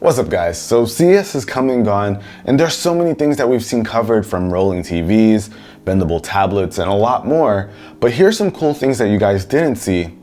What's up guys? So CES is come and gone, and there's so many things that we've seen covered, from rolling TVs, bendable tablets, and a lot more. But here's some cool things that you guys didn't see,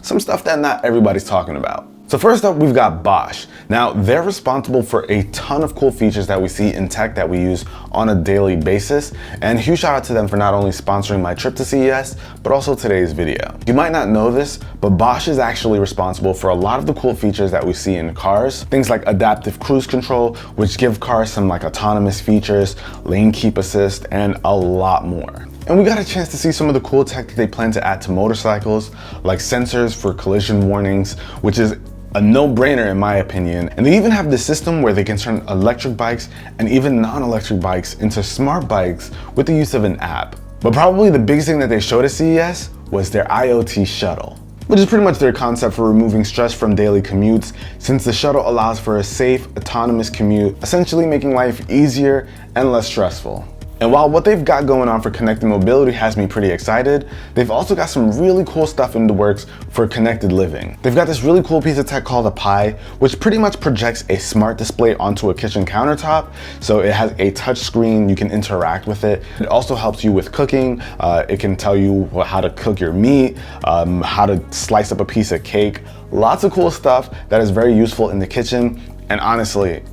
some stuff that not everybody's talking about. So first up, we've got Bosh. Now, they're responsible for a ton of cool features that we see in tech that we use on a daily basis. And huge shout out to them for not only sponsoring my trip to CES, but also today's video. You might not know this, but Bosh is actually responsible for a lot of the cool features that we see in cars. Things like adaptive cruise control, which give cars some like autonomous features, lane keep assist, and a lot more. And we got a chance to see some of the cool tech that they plan to add to motorcycles, like sensors for collision warnings, which is a no-brainer in my opinion. And they even have this system where they can turn electric bikes and even non-electric bikes into smart bikes with the use of an app. But probably the biggest thing that they showed at CES was their IoT shuttle, which is pretty much their concept for removing stress from daily commutes, since the shuttle allows for a safe, autonomous commute, essentially making life easier and less stressful. And while what they've got going on for connected mobility has me pretty excited, they've also got some really cool stuff in the works for connected living. They've got this really cool piece of tech called a Pi, which pretty much projects a smart display onto a kitchen countertop. So it has a touch screen, you can interact with it. It also helps you with cooking. It can tell you how to cook your meat, how to slice up a piece of cake. Lots of cool stuff that is very useful in the kitchen. And honestly,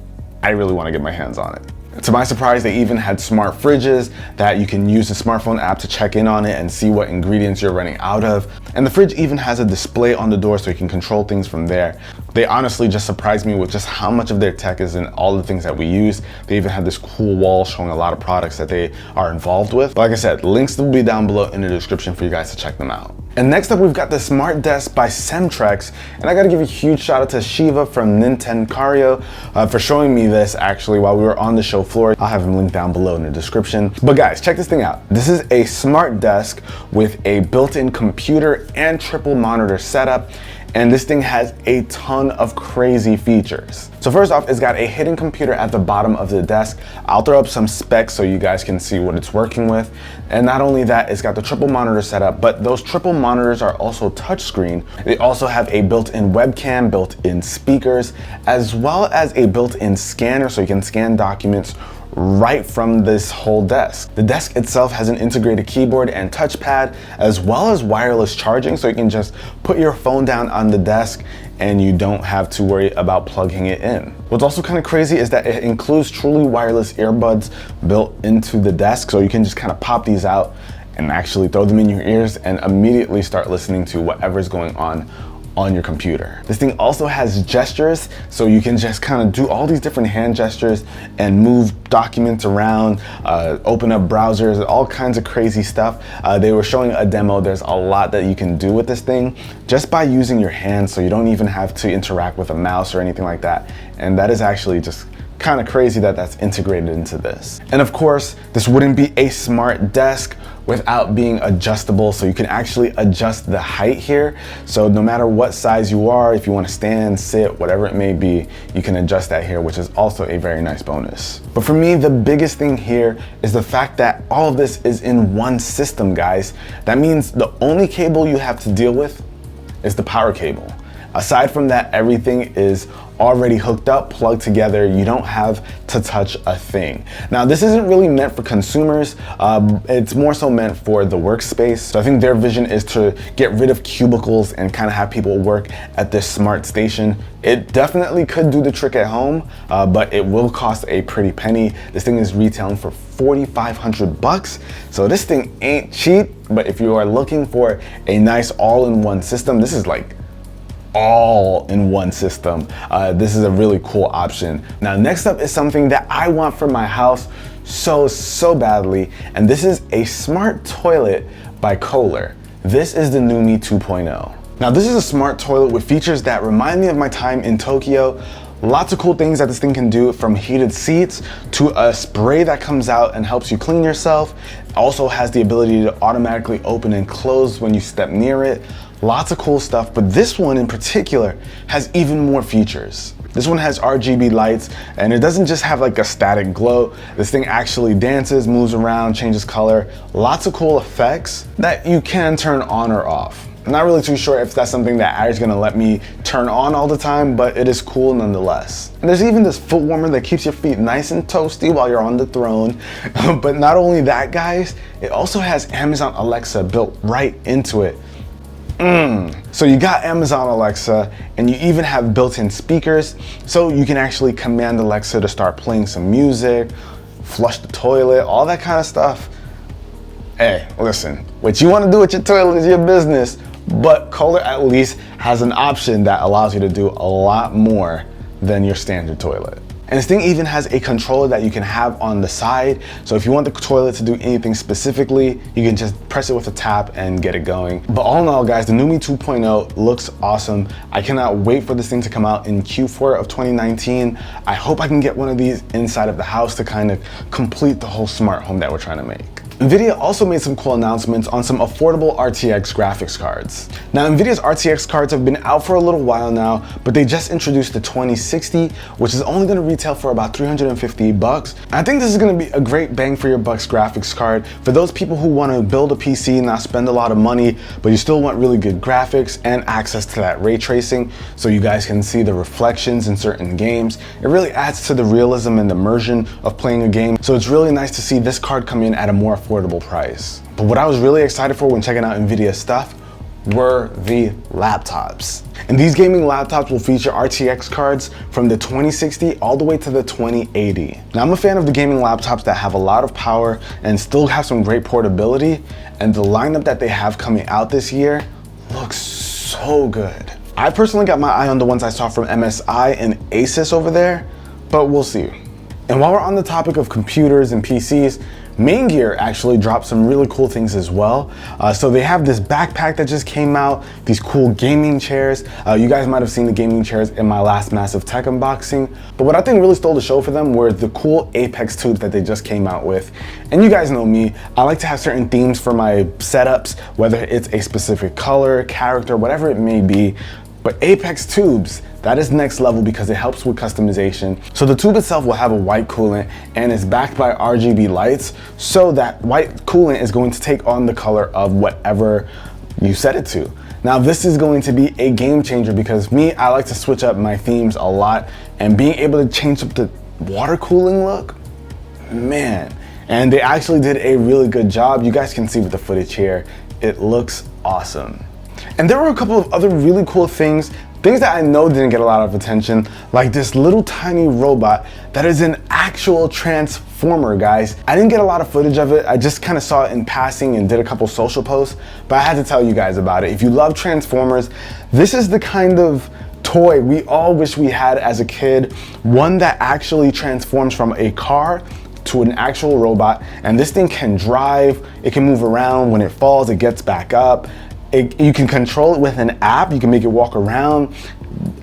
I really want to get my hands on it. To my surprise, they even had smart fridges that you can use the smartphone app to check in on it and see what ingredients you're running out of. And the fridge even has a display on the door so you can control things from there. They honestly just surprised me with just how much of their tech is in all the things that we use. They even have this cool wall showing a lot of products that they are involved with. But like I said, links will be down below in the description for you guys to check them out. And next up, we've got the Smart Desk by Semtrex. And I gotta give a huge shout out to Shiva from Nintencario for showing me this actually while we were on the show floor. I'll have him linked down below in the description. But guys, check this thing out. This is a smart desk with a built-in computer and triple monitor setup. And this thing has a ton of crazy features. So first off, it's got a hidden computer at the bottom of the desk. I'll throw up some specs so you guys can see what it's working with. And not only that, it's got the triple monitor setup, but those triple monitors are also touchscreen. They also have a built-in webcam, built-in speakers, as well as a built-in scanner so you can scan documents right from this whole desk. The desk itself has an integrated keyboard and touchpad, as well as wireless charging, so you can just put your phone down on the desk and you don't have to worry about plugging it in. What's also kind of crazy is that it includes truly wireless earbuds built into the desk, so you can just kind of pop these out and actually throw them in your ears and immediately start listening to whatever's going on your computer. This thing also has gestures, so you can just kind of do all these different hand gestures and move documents around, open up browsers, all kinds of crazy stuff. They were showing a demo. There's a lot that you can do with this thing just by using your hands, so you don't even have to interact with a mouse or anything like that. And that is actually just kind of crazy that that's integrated into this. And of course, this wouldn't be a smart desk without being adjustable, so you can actually adjust the height here. So no matter what size you are, if you want to stand, sit, whatever it may be, you can adjust that here, which is also a very nice bonus. But for me, the biggest thing here is the fact that all of this is in one system, guys. That means the only cable you have to deal with is the power cable. Aside from that, everything is already hooked up, plugged together. You don't have to touch a thing. Now, this isn't really meant for consumers. It's more so meant for the workspace. So I think their vision is to get rid of cubicles and kind of have people work at this smart station. It definitely could do the trick at home, but it will cost a pretty penny. This thing is retailing for 4,500 bucks. So this thing ain't cheap, but if you are looking for a nice all-in-one system, this is like all in one system. This is a really cool option. Now, next up is something that I want for my house so badly, and this is a smart toilet by Kohler. This is the NUMI 2.0. Now, this is a smart toilet with features that remind me of my time in Tokyo. Lots of cool things that this thing can do, from heated seats to a spray that comes out and helps you clean yourself. Also has the ability to automatically open and close when you step near it. Lots of cool stuff, but this one in particular has even more features. This one has RGB lights, and it doesn't just have like a static glow. This thing actually dances, moves around, changes color. Lots of cool effects that you can turn on or off. I'm not really too sure if that's something that Adder's gonna let me turn on all the time, but it is cool nonetheless. And there's even this foot warmer that keeps your feet nice and toasty while you're on the throne. But not only that, guys, it also has Amazon Alexa built right into it. So you got Amazon Alexa, and you even have built-in speakers, so you can actually command Alexa to start playing some music, flush the toilet, all that kind of stuff. Hey, listen, what you want to do with your toilet is your business, but Kohler at least has an option that allows you to do a lot more than your standard toilet. And this thing even has a controller that you can have on the side. So if you want the toilet to do anything specifically, you can just press it with a tap and get it going. But all in all, guys, the NUMI 2.0 looks awesome. I cannot wait for this thing to come out in Q4 of 2019. I hope I can get one of these inside of the house to kind of complete the whole smart home that we're trying to make. NVIDIA also made some cool announcements on some affordable RTX graphics cards. Now, NVIDIA's RTX cards have been out for a little while now, but they just introduced the 2060, which is only going to retail for about $350. I think this is going to be a great bang for your bucks graphics card for those people who want to build a PC, not spend a lot of money, but you still want really good graphics and access to that ray tracing so you guys can see the reflections in certain games. It really adds to the realism and immersion of playing a game, so it's really nice to see this card come in at a more affordable price. But what I was really excited for when checking out NVIDIA's stuff were the laptops. And these gaming laptops will feature RTX cards from the 2060 all the way to the 2080. Now, I'm a fan of the gaming laptops that have a lot of power and still have some great portability, and the lineup that they have coming out this year looks so good. I personally got my eye on the ones I saw from MSI and Asus over there, but we'll see. And while we're on the topic of computers and PCs, Main Gear actually dropped some really cool things as well. So they have this backpack that just came out, these cool gaming chairs. You guys might have seen the gaming chairs in my last massive tech unboxing. But what I think really stole the show for them were the cool Apex tubes that they just came out with. And you guys know me, I like to have certain themes for my setups, whether it's a specific color, character, whatever it may be. But Apex tubes, that is next level because it helps with customization. So the tube itself will have a white coolant and is backed by RGB lights, so that white coolant is going to take on the color of whatever you set it to. Now, this is going to be a game changer because I like to switch up my themes a lot, and being able to change up the water cooling look, man. And they actually did a really good job. You guys can see with the footage here, it looks awesome. And there were a couple of other really cool things that I know didn't get a lot of attention, like this little tiny robot that is an actual transformer, guys. I didn't get a lot of footage of it. I just kind of saw it in passing and did a couple social posts, but I had to tell you guys about it. If you love Transformers, this is the kind of toy we all wish we had as a kid, one that actually transforms from a car to an actual robot, and this thing can drive, it can move around. When it falls, it gets back up. You can control it with an app. You can make it walk around.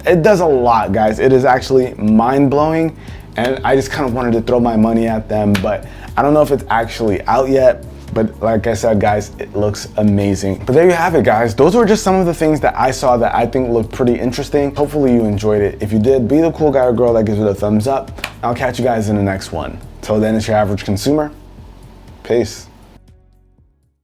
It does a lot, guys. It is actually mind-blowing, and I just kind of wanted to throw my money at them, but I don't know if it's actually out yet. But like I said, guys, it looks amazing. But there you have it, guys. Those were just some of the things that I saw that I think looked pretty interesting. Hopefully you enjoyed it. If you did, be the cool guy or girl that gives it a thumbs up. I'll catch you guys in the next one. Till then, it's your average consumer. Peace.